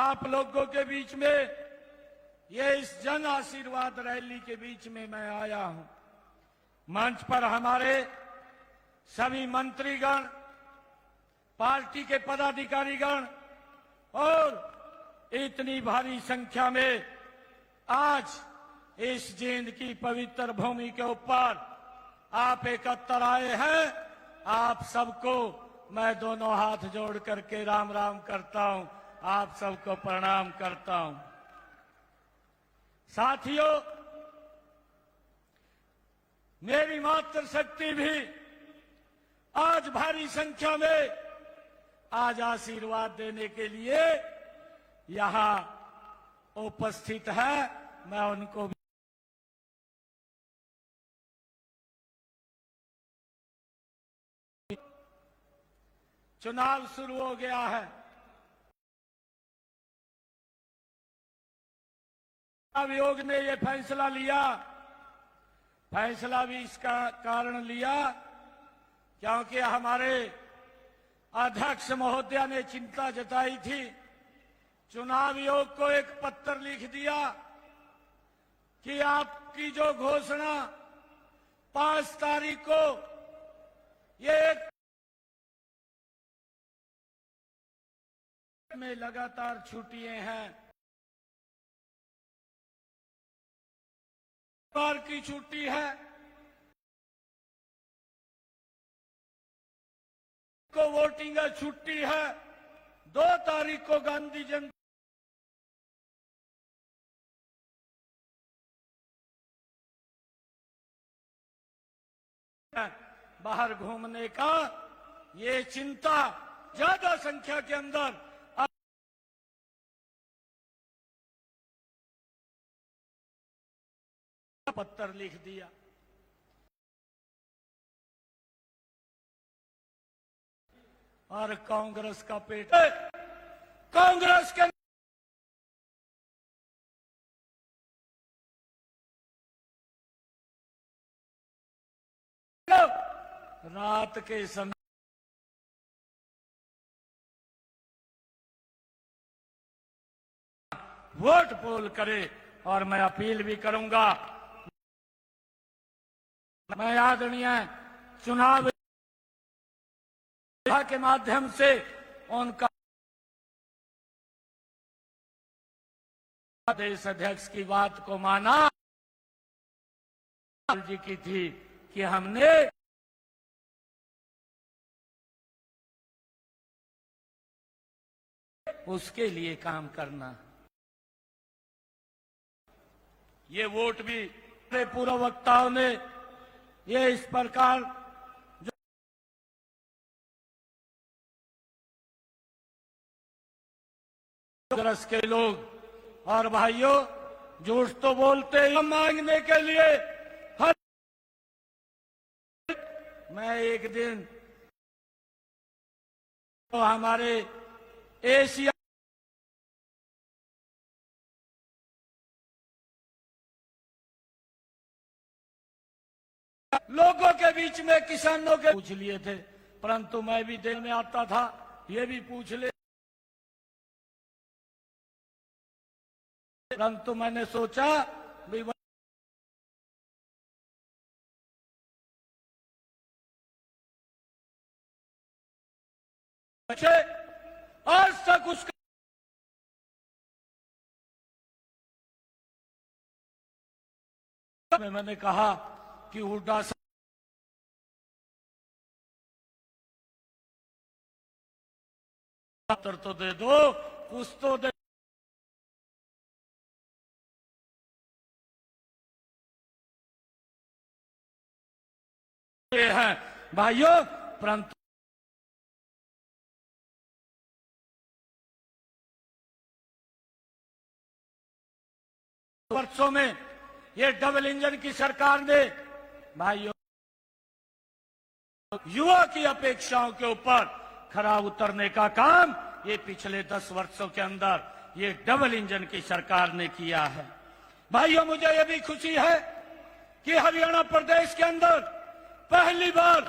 आप लोगों के बीच में ये इस जन आशीर्वाद रैली के बीच में मैं आया हूं। मंच पर हमारे सभी मंत्रीगण, पार्टी के पदाधिकारीगण और इतनी भारी संख्या में आज इस जींद की पवित्र भूमि के ऊपर आप एकत्र आए हैं। आप सबको मैं दोनों हाथ जोड़ करके राम राम करता हूं, आप सबको प्रणाम करता हूं। साथियों, मेरी मातृशक्ति भी आज भारी संख्या में आज आशीर्वाद देने के लिए यहां उपस्थित है। मैं उनको चुनाव शुरू हो गया है। आयोग ने यह फैसला लिया, फैसला भी इसका कारण लिया क्योंकि हमारे अध्यक्ष महोदया ने चिंता जताई थी। चुनाव आयोग को एक पत्र लिख दिया कि आपकी जो घोषणा 5 तारीख को ये में लगातार छुट्टियां हैं, बार की छुट्टी है, को वोटिंग है, छुट्टी है। 2 तारीख को गांधी जयंती बाहर घूमने का ये चिंता ज्यादा संख्या के अंदर पत्र लिख दिया। और कांग्रेस का पेट, कांग्रेस के रात के समय वोट पोल करे। और मैं अपील भी करूंगा, मैं आदरणीय चुनाव के माध्यम से उनका देश अध्यक्ष की बात को माना जी की थी कि हमने उसके लिए काम करना। ये वोट भी पूर्व वक्ताओं ने ये इस प्रकार जो कांग्रेस के लोग और भाइयों झूठ तो बोलते हैं मांगने के लिए। हर मैं एक दिन तो हमारे एशिया लोगों के बीच में किसानों के पूछ लिए थे, परंतु मैं भी देने आता था, ये भी पूछ ले, परंतु मैंने सोचा भी आज तक उसका मैंने कहा कि हुड्डा तो दे दो, कुछ तो दे। हैं भाइयों, परंतु वर्षों में ये डबल इंजन की सरकार ने भाइयों युवा की अपेक्षाओं के ऊपर खरा उतरने का काम ये पिछले 10 वर्षों के अंदर ये डबल इंजन की सरकार ने किया है। भाइयों, मुझे यह भी खुशी है कि हरियाणा प्रदेश के अंदर पहली बार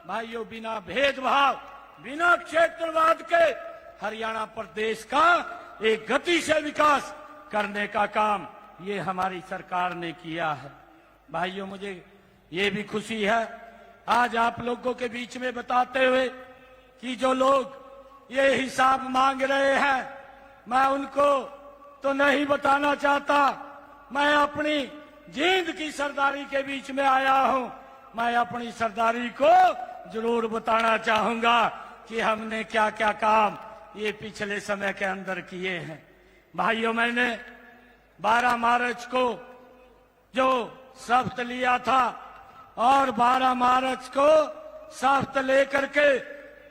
भाइयों बिना भेदभाव, बिना क्षेत्रवाद के हरियाणा प्रदेश का एक गति से विकास करने का काम ये हमारी सरकार ने किया है। भाइयों, मुझे ये भी खुशी है आज आप लोगों के बीच में बताते हुए कि जो लोग ये हिसाब मांग रहे हैं, मैं उनको तो नहीं बताना चाहता। मैं अपनी जींद की सरदारी के बीच में आया हूं। मैं अपनी सरदारी को जरूर बताना चाहूंगा कि हमने क्या क्या काम ये पिछले समय के अंदर किए हैं। भाइयों, मैंने 12 मार्च को जो शपथ लिया था और 12 मार्च को शपथ लेकर के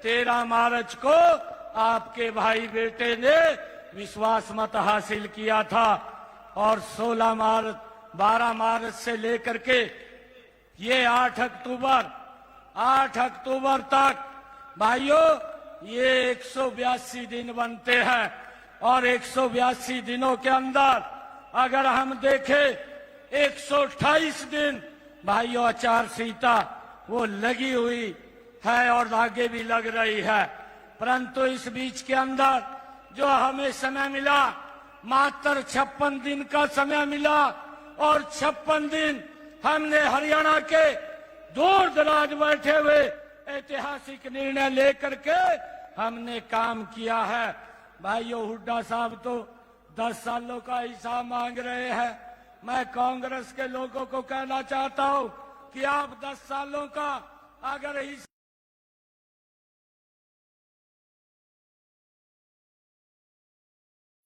13 मार्च को आपके भाई बेटे ने विश्वास मत हासिल किया था और 12 मार्च से लेकर के ये 8 अक्टूबर तक भाइयों ये 182 दिन बनते हैं और 182 दिनों के अंदर अगर हम देखें 128 दिन भाइयों आचार संहिता वो लगी हुई है और आगे भी लग रही है। परंतु इस बीच के अंदर जो हमें समय मिला मात्र 56 दिन का समय मिला और 56 दिन हमने हरियाणा के दूर दराज बैठे हुए ऐतिहासिक निर्णय लेकर के हमने काम किया है। भाइयों, हुड्डा साहब तो 10 सालों का हिसाब मांग रहे हैं। मैं कांग्रेस के लोगों को कहना चाहता हूं कि आप 10 सालों का अगर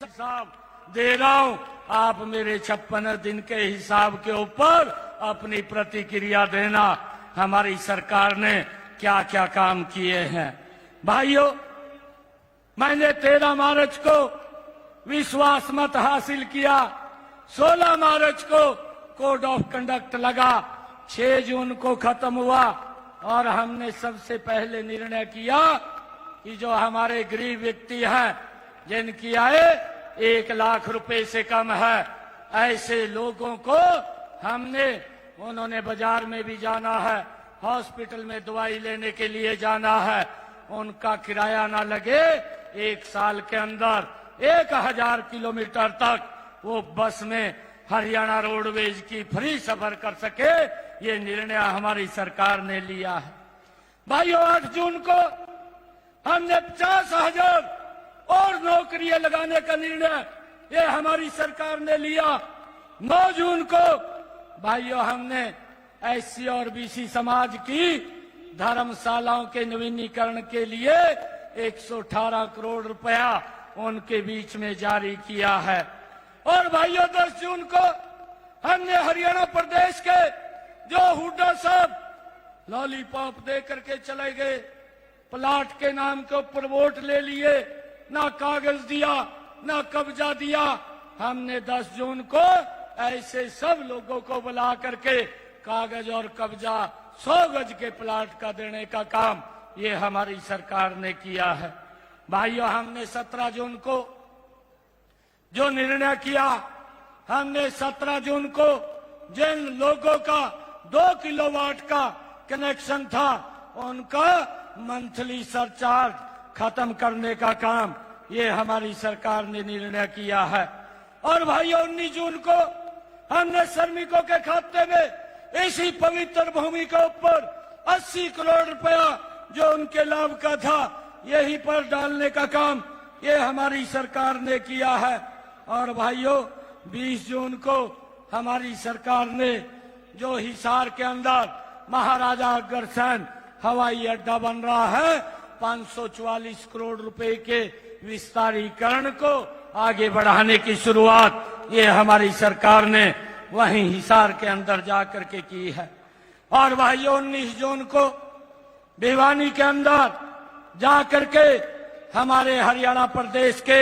हिसाब दे रहा हूं, आप मेरे 56 दिन के हिसाब के ऊपर अपनी प्रतिक्रिया देना हमारी सरकार ने क्या क्या काम किए हैं। भाइयों, मैंने 13 मार्च को विश्वास मत हासिल किया, 16 मार्च को कोड ऑफ कंडक्ट लगा, 6 जून को खत्म हुआ और हमने सबसे पहले निर्णय किया कि जो हमारे गरीब व्यक्ति हैं जिनकी आय 1 लाख रुपए से कम है, ऐसे लोगों को उन्होंने बाजार में भी जाना है, हॉस्पिटल में दवाई लेने के लिए जाना है, उनका किराया ना लगे, 1 साल के अंदर 1000 किलोमीटर तक वो बस में हरियाणा रोडवेज की फ्री सफर कर सके, ये निर्णय हमारी सरकार ने लिया है। भाइयों, 8 जून को हमने 50,000 और नौकरियां लगाने का निर्णय ये हमारी सरकार ने लिया। 9 जून को भाइयों हमने एससी और बीसी समाज की धर्मशालाओं के नवीनीकरण के लिए 118 करोड़ रुपया उनके बीच में जारी किया है। और भाइयों, 10 जून को हमने हरियाणा प्रदेश के जो हुड्डा साहब लॉलीपॉप दे करके चले गए, प्लाट के नाम के ऊपर वोट ले लिए, ना कागज दिया ना कब्जा दिया, हमने 10 जून को ऐसे सब लोगों को बुला करके कागज और कब्जा 100 गज के प्लाट का देने का काम ये हमारी सरकार ने किया है। भाइयों, हमने 17 जून को जो निर्णय किया, हमने 17 जून को जिन लोगों का 2 किलोवाट का कनेक्शन था उनका मंथली सरचार्ज खत्म करने का काम ये हमारी सरकार ने निर्णय किया है। और भाइयों, 19 जून को हमने श्रमिकों के खाते में इसी पवित्र भूमि के ऊपर 80 करोड़ रुपया जो उनके लाभ का था यहीं पर डालने का काम ये हमारी सरकार ने किया है। और भाइयों, 20 जून को हमारी सरकार ने जो हिसार के अंदर महाराजा अग्रसेन हवाई अड्डा बन रहा है, 544 करोड़ रुपए के विस्तारीकरण को आगे बढ़ाने की शुरुआत ये हमारी सरकार ने वहीं हिसार के अंदर जाकर के की है। और भाइयों, 19 जून को भिवानी के अंदर जाकर के हमारे हरियाणा प्रदेश के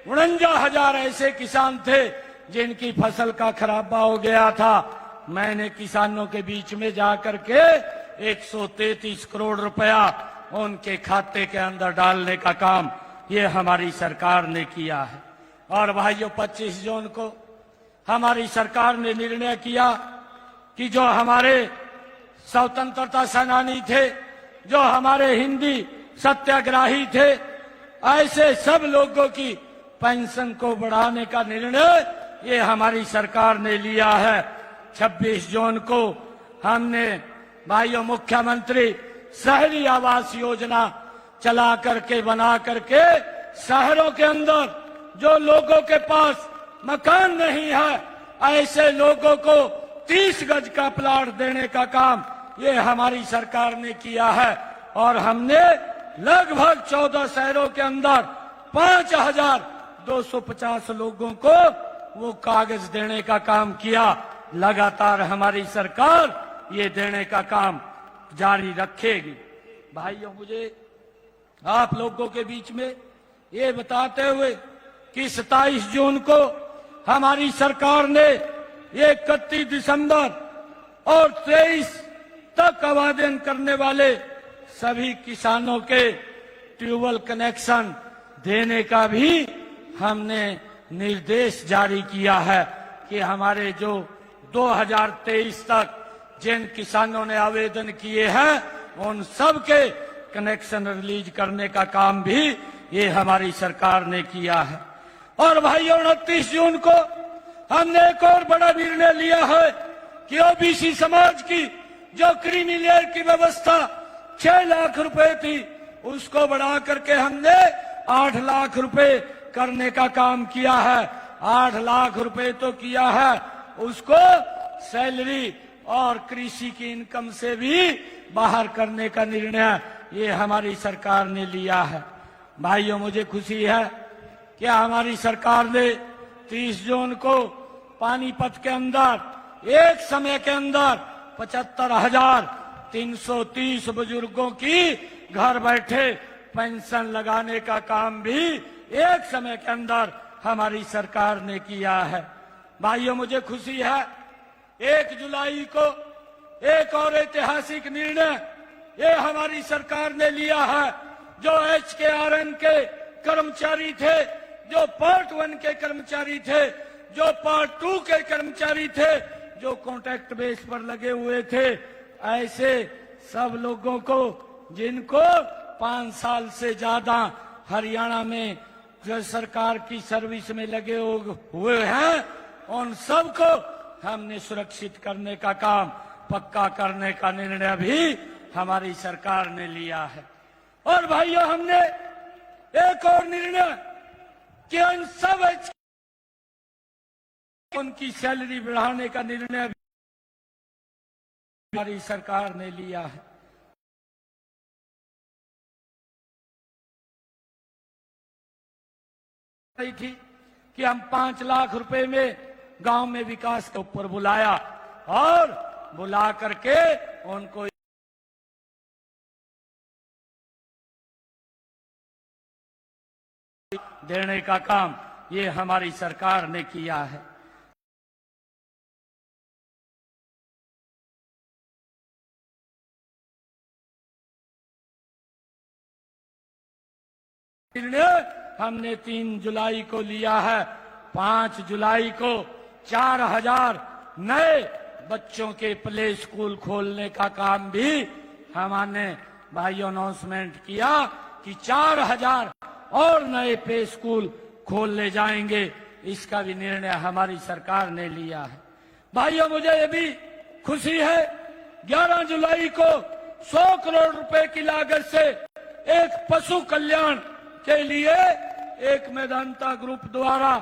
49,000 ऐसे किसान थे जिनकी फसल का खराबा हो गया था। मैंने किसानों के बीच में जाकर के 133 करोड़ रुपया उनके खाते के अंदर डालने का काम ये हमारी सरकार ने किया है। और भाइयों, 25 जून को हमारी सरकार ने निर्णय किया कि जो हमारे स्वतंत्रता सेनानी थे, जो हमारे हिंदी सत्याग्रही थे, ऐसे सब लोगों की पेंशन को बढ़ाने का निर्णय ये हमारी सरकार ने लिया है। 26 जून को हमने भाइयों मुख्यमंत्री शहरी आवास योजना चला करके बना करके शहरों के अंदर जो लोगों के पास मकान नहीं है ऐसे लोगों को 30 गज का प्लाट देने का काम ये हमारी सरकार ने किया है। और हमने लगभग 14 शहरों के अंदर 5250 लोगों को वो कागज देने का काम किया। लगातार हमारी सरकार ये देने का काम जारी रखेगी। भाइयों, मुझे आप लोगों के बीच में ये बताते हुए कि 27 जून को हमारी सरकार ने 31 दिसंबर और 23 तक आवेदन करने वाले सभी किसानों के ट्यूबवेल कनेक्शन देने का भी हमने निर्देश जारी किया है कि हमारे जो 2023 तक जिन किसानों ने आवेदन किए हैं उन सब के कनेक्शन रिलीज करने का काम भी ये हमारी सरकार ने किया है। और भाइयों, 29 जून को हमने एक और बड़ा निर्णय लिया है कि ओबीसी समाज की जो क्रीमी लेयर की व्यवस्था 6 लाख रुपए थी उसको बढ़ा करके हमने 8 लाख रुपए करने का काम किया है। 8 लाख रुपए तो किया है, उसको सैलरी और कृषि की इनकम से भी बाहर करने का निर्णय ये हमारी सरकार ने लिया है। भाइयों, मुझे खुशी है कि हमारी सरकार ने 30 जून को पानीपत के अंदर एक समय के अंदर 75,330 बुजुर्गों की घर बैठे पेंशन लगाने का काम भी एक समय के अंदर हमारी सरकार ने किया है। भाइयों, मुझे खुशी है 1 जुलाई को एक और ऐतिहासिक निर्णय ये हमारी सरकार ने लिया है। जो HKRN के कर्मचारी थे, जो पार्ट 1 के कर्मचारी थे, जो पार्ट 2 के कर्मचारी थे, जो कॉन्ट्रैक्ट बेस पर लगे हुए थे, ऐसे सब लोगों को जिनको 5 साल से ज्यादा हरियाणा में जो सरकार की सर्विस में लगे हुए हैं उन सबको हमने सुरक्षित करने का काम पक्का करने का निर्णय भी हमारी सरकार ने लिया है। और भाइयों, हमने एक और निर्णय कि उन सब उनकी सैलरी बढ़ाने का निर्णय भी हमारी सरकार ने लिया है। थी कि हम 5 लाख रुपए में गांव में विकास के ऊपर बुलाया और बुला करके उनको देने का काम ये हमारी सरकार ने किया है। निर्णय हमने 3 जुलाई को लिया है। 5 जुलाई को 4000 नए बच्चों के प्ले स्कूल खोलने का काम भी हमने भाइयों अनाउंसमेंट किया कि 4000 और नए प्ले स्कूल खोलने जाएंगे। इसका भी निर्णय हमारी सरकार ने लिया है। भाइयों, मुझे ये भी खुशी है 11 जुलाई को 100 करोड़ रुपए की लागत से एक पशु कल्याण के लिए एक मेदांता ग्रुप द्वारा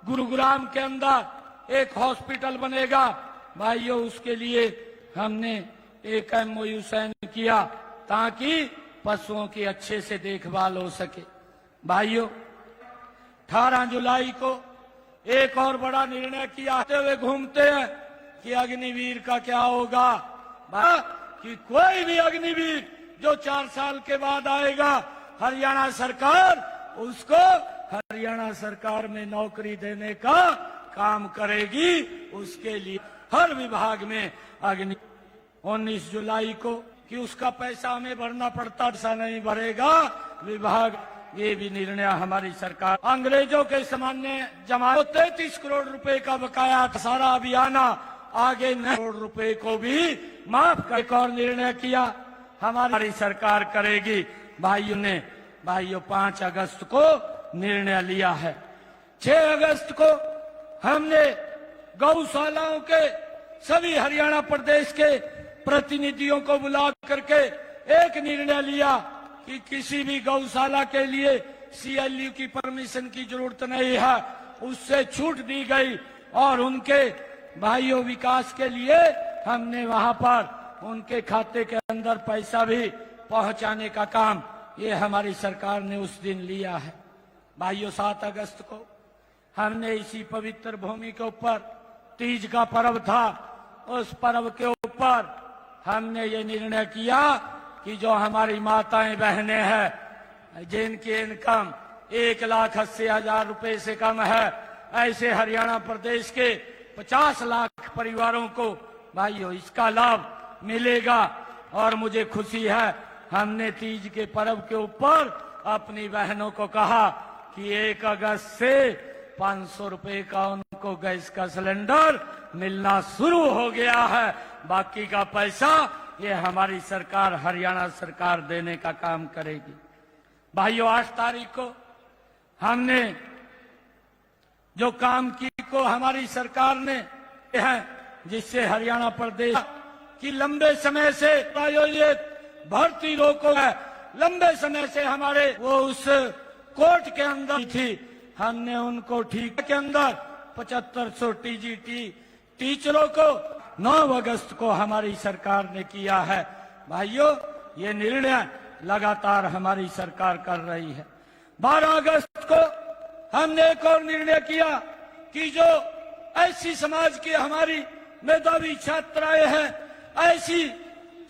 गुरुग्राम के अंदर एक हॉस्पिटल बनेगा। भाइयों, उसके लिए हमने एक MOU साइन किया ताकि पशुओं की अच्छे से देखभाल हो सके। भाइयों, 18 जुलाई को एक और बड़ा निर्णय किया हुए घूमते हैं कि अग्निवीर का क्या होगा। कि कोई भी अग्निवीर जो 4 साल के बाद आएगा हरियाणा सरकार उसको हरियाणा सरकार में नौकरी देने का काम करेगी। उसके लिए हर विभाग में अग्नि 19 जुलाई को कि उसका पैसा हमें भरना पड़ता, ऐसा नहीं भरेगा विभाग। ये भी निर्णय हमारी सरकार अंग्रेजों के सामान्य जमा 33 करोड़ रुपए का बकाया सारा अभियान आगे करोड़ रुपए को भी माफ कर एक और निर्णय किया हमारी सरकार करेगी। भाइयों 5 अगस्त को निर्णय लिया है। 6 अगस्त को हमने गौशालाओं के सभी हरियाणा प्रदेश के प्रतिनिधियों को बुला करके एक निर्णय लिया कि किसी भी गौशाला के लिए CLU की परमिशन की जरूरत नहीं है, उससे छूट दी गई और उनके भाइयों विकास के लिए हमने वहां पर उनके खाते के अंदर पैसा भी पहुंचाने का काम ये हमारी सरकार ने उस दिन लिया है। भाइयों 7 अगस्त को हमने इसी पवित्र भूमि के ऊपर तीज का पर्व था, उस पर्व के ऊपर हमने ये निर्णय किया कि जो हमारी माताएं बहनें हैं जिनकी इनकम 1,80,000 रुपए से कम है, ऐसे हरियाणा प्रदेश के 50 लाख परिवारों को भाइयों इसका लाभ मिलेगा। और मुझे खुशी है हमने तीज के पर्व के ऊपर अपनी बहनों को कहा कि 1 अगस्त से 500 रुपए का उनको गैस का सिलेंडर मिलना शुरू हो गया है। बाकी का पैसा ये हमारी सरकार हरियाणा सरकार देने का काम करेगी। भाइयों 8 तारीख को हमने जो काम की को हमारी सरकार ने है, जिससे हरियाणा प्रदेश की लंबे समय से आयोजित भर्ती रोको है, लंबे समय से हमारे वो उस कोर्ट के अंदर थी, हमने उनको ठीक के अंदर 7500 TGT टीचरों को 9 अगस्त को हमारी सरकार ने किया है। भाइयों ये निर्णय लगातार हमारी सरकार कर रही है। 12 अगस्त को हमने एक और निर्णय किया कि जो ऐसी समाज की हमारी मेधावी छात्राएं हैं, ऐसी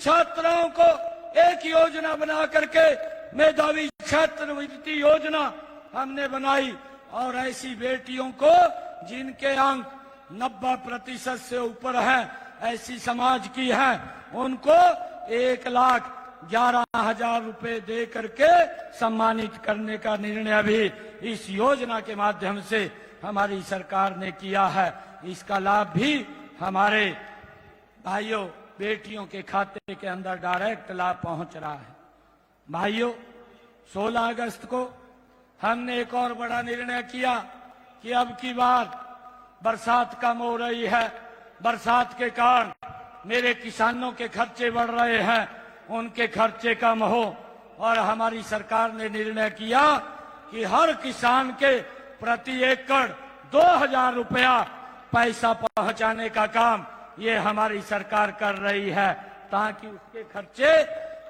छात्राओं को एक योजना बना करके मेधावी छात्रवृत्ति योजना हमने बनाई और ऐसी बेटियों को जिनके अंक 90% से ऊपर है, ऐसी समाज की है, उनको 1,11,000 रुपए दे करके सम्मानित करने का निर्णय भी इस योजना के माध्यम से हमारी सरकार ने किया है। इसका लाभ भी हमारे भाइयों बेटियों के खाते के अंदर डायरेक्ट लाभ पहुंच रहा है। भाइयों 16 अगस्त को हमने एक और बड़ा निर्णय किया कि अब की बार बरसात कम हो रही है, बरसात के कारण मेरे किसानों के खर्चे बढ़ रहे हैं, उनके खर्चे कम हो और हमारी सरकार ने निर्णय किया कि हर किसान के प्रति एकड़ 2,000 रुपया पैसा पहुंचाने का काम ये हमारी सरकार कर रही है ताकि उसके खर्चे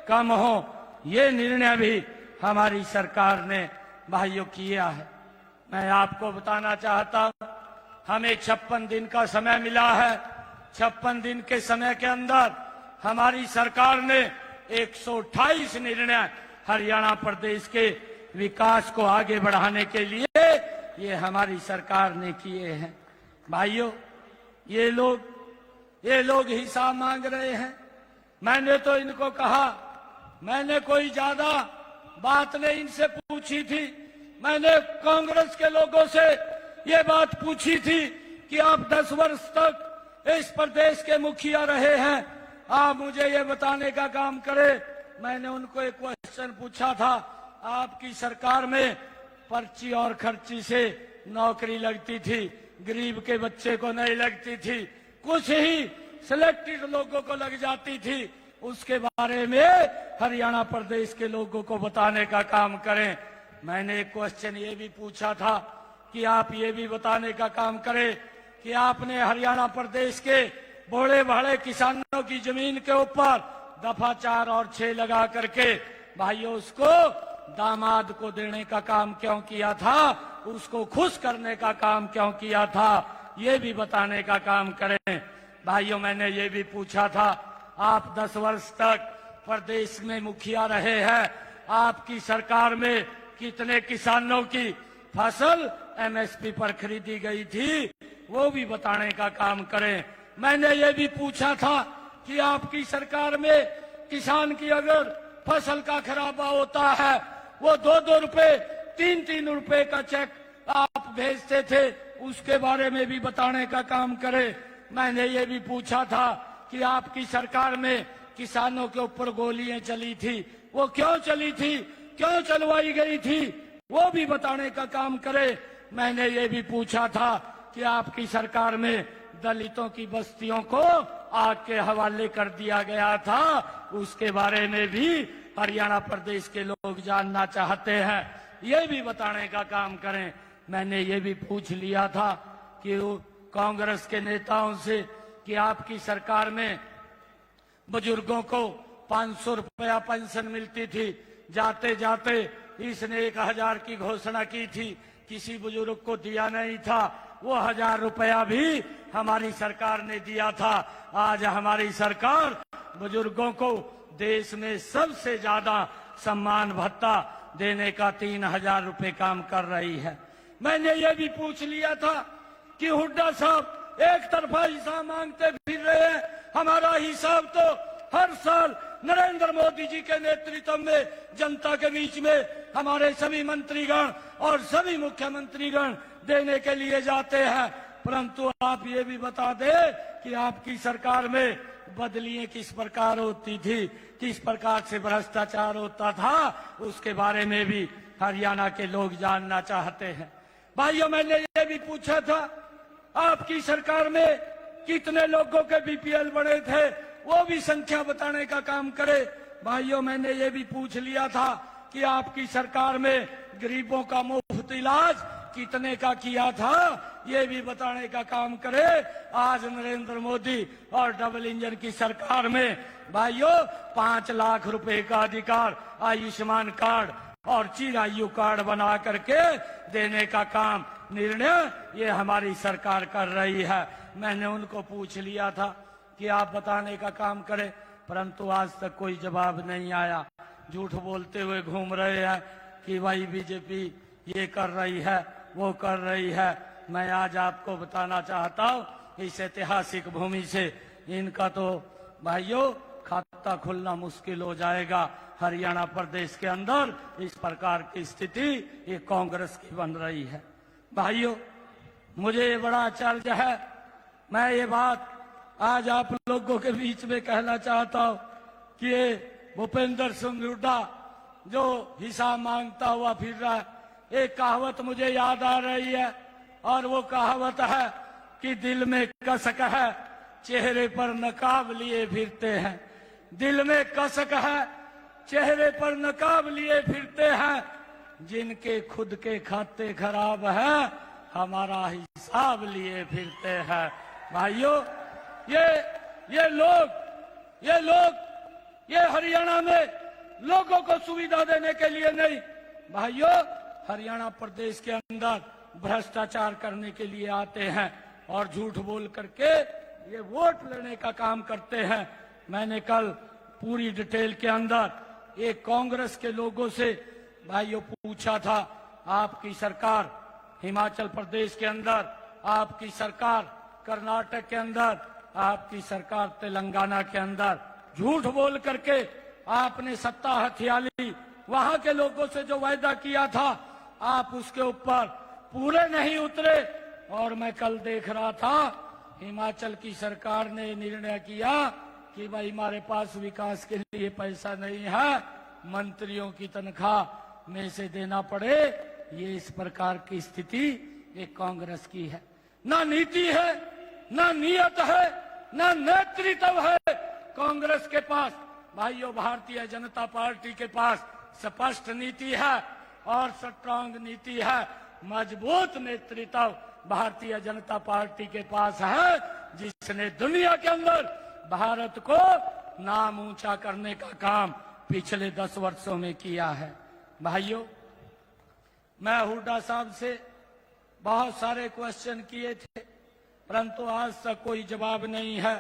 कम हो। ये निर्णय भी हमारी सरकार ने भाइयों किया है। मैं आपको बताना चाहता हूं हमें 56 दिन का समय मिला है। 56 दिन के समय के अंदर हमारी सरकार ने 128 निर्णय हरियाणा प्रदेश के विकास को आगे बढ़ाने के लिए ये हमारी सरकार ने किए हैं। भाइयों ये लोग हिसाब मांग रहे हैं। मैंने तो इनको कहा, मैंने कोई ज्यादा बात नहीं इनसे पूछी थी। मैंने कांग्रेस के लोगों से ये बात पूछी थी कि आप 10 वर्ष तक इस प्रदेश के मुखिया रहे हैं, आप मुझे ये बताने का काम करें। मैंने उनको एक क्वेश्चन पूछा था, आपकी सरकार में पर्ची और खर्ची से नौकरी लगती थी, गरीब के बच्चे को नहीं लगती थी, कुछ ही सिलेक्टेड लोगों को लग जाती थी। उसके बारे में हरियाणा प्रदेश के लोगों को बताने का काम करें। मैंने एक क्वेश्चन ये भी पूछा था कि आप ये भी बताने का काम करें कि आपने हरियाणा प्रदेश के बड़े बड़े किसानों की जमीन के ऊपर दफा 4 और 6 लगा करके भाइयों उसको दामाद को देने का काम क्यों किया था, उसको खुश करने का काम क्यों किया था, ये भी बताने का काम करें। भाइयों मैंने ये भी पूछा था, आप 10 वर्ष तक प्रदेश में मुखिया रहे हैं, आपकी सरकार में कितने किसानों की फसल MSP पर खरीदी गई थी, वो भी बताने का काम करें। मैंने ये भी पूछा था कि आपकी सरकार में किसान की अगर फसल का खराबा होता है, वो 2-2 रुपए 3-3 रुपए का चेक आप भेजते थे, उसके बारे में भी बताने का काम करें। मैंने ये भी पूछा था कि आपकी सरकार में किसानों के ऊपर गोलियां चली थी, वो क्यों चली थी, क्यों चलवाई गई थी, वो भी बताने का काम करे। मैंने ये भी पूछा था कि आपकी सरकार में दलितों की बस्तियों को आग के हवाले कर दिया गया था, उसके बारे में भी हरियाणा प्रदेश के लोग जानना चाहते हैं, ये भी बताने का काम करें। मैंने ये भी पूछ लिया था कि कांग्रेस के नेताओं से कि आपकी सरकार में बुजुर्गों को 500 रुपया पेंशन मिलती थी, जाते जाते इसने 1000 की घोषणा की थी, किसी बुजुर्ग को दिया नहीं था। वो 1000 रुपया भी हमारी सरकार ने दिया था। आज हमारी सरकार बुजुर्गों को देश में सबसे ज्यादा सम्मान भत्ता देने का 3000 रुपये काम कर रही है। मैंने ये भी पूछ लिया था कि हुड्डा साहब एक तरफा हिसाब मांगते फिर रहे हैं। हमारा हिसाब तो हर साल नरेंद्र मोदी जी के नेतृत्व में जनता के बीच में हमारे सभी मंत्रीगण और सभी मुख्यमंत्रीगण देने के लिए जाते हैं। परंतु आप ये भी बता दें कि आपकी सरकार में बदलियां किस प्रकार होती थी, किस प्रकार से भ्रष्टाचार होता था, उसके बारे में भी हरियाणा के लोग जानना चाहते हैं। भाइयों, मैंने ये भी पूछा था आपकी सरकार में कितने लोगों के बीपीएल बने थे, वो भी संख्या बताने का काम करे। भाइयों, मैंने ये भी पूछ लिया था कि आपकी सरकार में गरीबों का मुफ्त इलाज कितने का किया था, ये भी बताने का काम करे। आज नरेंद्र मोदी और डबल इंजन की सरकार में भाइयों 5 लाख रुपए का अधिकार आयुष्मान कार्ड और चिरायु कार्ड बना करके देने का काम निर्णय ये हमारी सरकार कर रही है। मैंने उनको पूछ लिया था कि आप बताने का काम करें, परंतु आज तक कोई जवाब नहीं आया। झूठ बोलते हुए घूम रहे हैं कि भाई बीजेपी ये कर रही है, वो कर रही है। मैं आज आपको बताना चाहता हूँ इस ऐतिहासिक भूमि से इनका तो भाइयों खाता खुलना मुश्किल हो जाएगा। हरियाणा प्रदेश के अंदर इस प्रकार की स्थिति ये कांग्रेस की बन रही है। भाइयों, मुझे बड़ा आश्चर्य है, मैं ये बात आज आप लोगों के बीच में कहना चाहता हूँ कि ये भूपेंद्र सिंह हुड्डा जो हिसाब मांगता हुआ फिर रहा है, एक कहावत मुझे याद आ रही है और वो कहावत है कि दिल में कसक है, चेहरे पर नकाब लिए फिरते हैं। दिल में कसक है, चेहरे पर नकाब लिए फिरते हैं, जिनके खुद के खाते खराब है हमारा हिसाब लिए फिरते हैं। भाइयों, ये लोग ये हरियाणा में लोगों को सुविधा देने के लिए नहीं, भाइयों हरियाणा प्रदेश के अंदर भ्रष्टाचार करने के लिए आते हैं और झूठ बोल करके ये वोट लेने का काम करते हैं। मैंने कल पूरी डिटेल के अंदर एक कांग्रेस के लोगों से भाइयों पूछा था, आपकी सरकार हिमाचल प्रदेश के अंदर, आपकी सरकार कर्नाटक के अंदर, आपकी सरकार तेलंगाना के अंदर झूठ बोल करके आपने सत्ता हथिया ली। वहां के लोगों से जो वायदा किया था आप उसके ऊपर पूरे नहीं उतरे। और मैं कल देख रहा था हिमाचल की सरकार ने निर्णय किया कि भाई हमारे पास विकास के लिए पैसा नहीं है, मंत्रियों की तनख्वाह में से देना पड़े। ये इस प्रकार की स्थिति एक कांग्रेस की है। ना नीति है, ना नियत है, ना नेतृत्व है कांग्रेस के पास। भाइयों, भारतीय जनता पार्टी के पास स्पष्ट नीति है और स्ट्रांग नीति है, मजबूत नेतृत्व भारतीय जनता पार्टी के पास है, जिसने दुनिया के अंदर भारत को नाम ऊंचा करने का काम पिछले 10 वर्षों में किया है। भाइयों, मैं हुड्डा साहब से बहुत सारे क्वेश्चन किए थे, परंतु आज तक कोई जवाब नहीं है।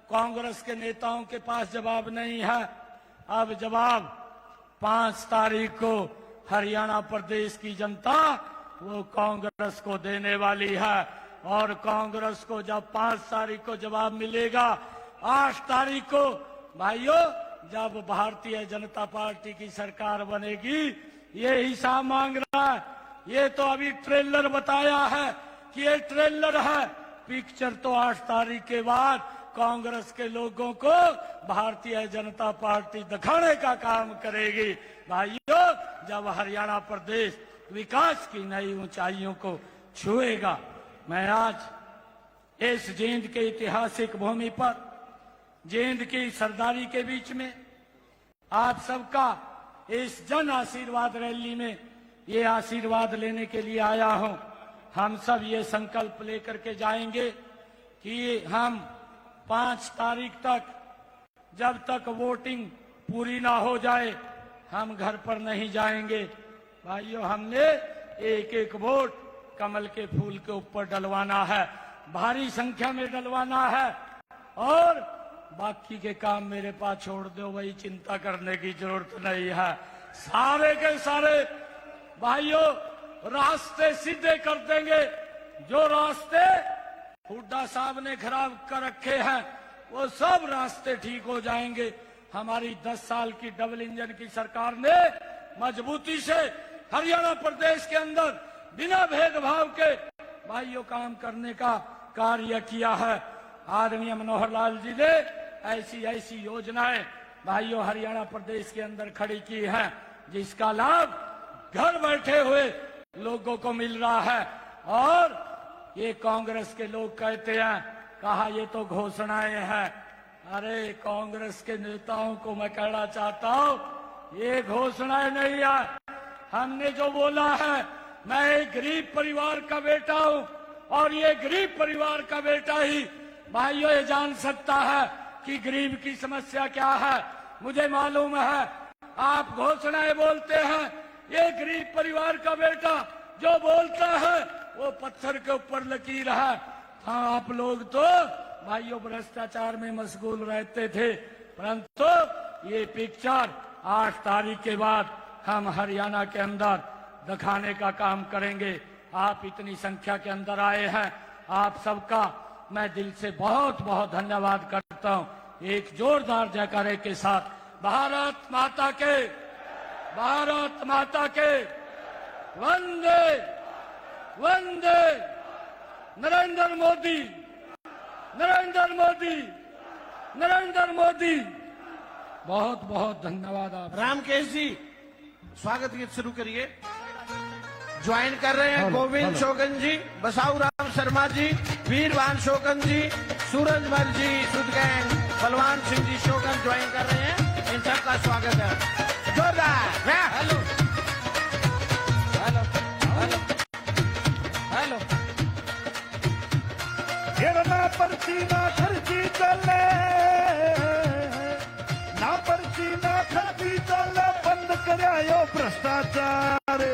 कांग्रेस के नेताओं के पास जवाब नहीं है। अब जवाब 5 तारीख को हरियाणा प्रदेश की जनता वो कांग्रेस को देने वाली है। और कांग्रेस को जब 5 तारीख को जवाब मिलेगा, 8 तारीख को भाइयों जब भारतीय जनता पार्टी की सरकार बनेगी, ये हिसाब मांग रहा है। ये तो अभी ट्रेलर बताया है कि ये ट्रेलर है, पिक्चर तो 8 तारीख के बाद कांग्रेस के लोगों को भारतीय जनता पार्टी दिखाने का काम करेगी। भाइयों, जब हरियाणा प्रदेश विकास की नई ऊंचाइयों को छुएगा। मैं आज इस जींद के ऐतिहासिक भूमि पर, जींद की सरदारी के बीच में आप सबका इस जन आशीर्वाद रैली में ये आशीर्वाद लेने के लिए आया हूं। हम सब ये संकल्प लेकर के जाएंगे कि हम 5 तारीख तक, जब तक वोटिंग पूरी ना हो जाए, हम घर पर नहीं जाएंगे। भाइयों, हमने एक एक वोट कमल के फूल के ऊपर डलवाना है, भारी संख्या में डलवाना है। और बाकी के काम मेरे पास छोड़ दो, वही चिंता करने की जरूरत नहीं है। सारे के सारे भाइयों रास्ते सीधे कर देंगे। जो रास्ते हुड्डा साहब ने खराब कर रखे हैं वो सब रास्ते ठीक हो जाएंगे। हमारी 10 साल की डबल इंजन की सरकार ने मजबूती से हरियाणा प्रदेश के अंदर बिना भेदभाव के भाइयों काम करने का कार्य किया है। आदरणीय मनोहर लाल जी ने ऐसी ऐसी योजनाएं भाइयों हरियाणा प्रदेश के अंदर खड़ी की हैं, जिसका लाभ घर बैठे हुए लोगों को मिल रहा है। और ये कांग्रेस के लोग कहते हैं, कहा ये तो घोषणाएं हैं। अरे कांग्रेस के नेताओं को मैं कहना चाहता हूं, ये घोषणाएं नहीं है। हमने जो बोला है, मैं एक गरीब परिवार का बेटा हूं और ये गरीब परिवार का बेटा ही भाइयों ये जान सकता है कि गरीब की समस्या क्या है। मुझे मालूम है आप घोषणाएं बोलते हैं, ये गरीब परिवार का बेटा जो बोलता है वो पत्थर के ऊपर लकीर है। हाँ, आप लोग तो भाइयों भ्रष्टाचार में मशगूल रहते थे, परंतु ये पिक्चर 8 तारीख के बाद हम हरियाणा के अंदर दिखाने का काम करेंगे। आप इतनी संख्या के अंदर आए हैं, आप सबका मैं दिल से बहुत बहुत धन्यवाद करता हूं। एक जोरदार जयकारे के साथ भारत माता के, भारत माता के, वंदे वंदे, नरेंद्र मोदी, नरेंद्र मोदी, नरेंद्र मोदी। बहुत बहुत धन्यवाद। आप रामकेश जी स्वागत गीत शुरू करिए। ज्वाइन कर रहे हैं गोविंद शोकन जी, बसाऊ राम शर्मा जी, वीरवान शोकन जी, सूरजमल जी, सुध गैंग, बलवान सिंह जी शोकन ज्वाइन कर रहे हैं। इन सबका स्वागत है। जोरदार हेलो हेलो हेलो हेलो। ना पर्ची ना खर्ची चले, ना पर्ची ना खर्ची चले, बंद करायो भ्रष्टाचार।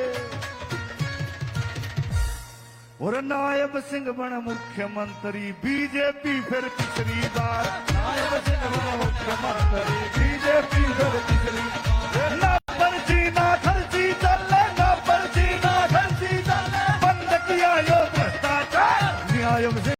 और नायब सिंह बन मुख्यमंत्री, बीजेपी फिर तीसरी बार। नायब सिंह बन मुख्यमंत्री, बीजेपी फिर तीसरी बार। ना पर्ची ना खर्ची चले, ना पर्ची ना खर्ची चले, बंद किया यो भ्रष्टाचार। नायब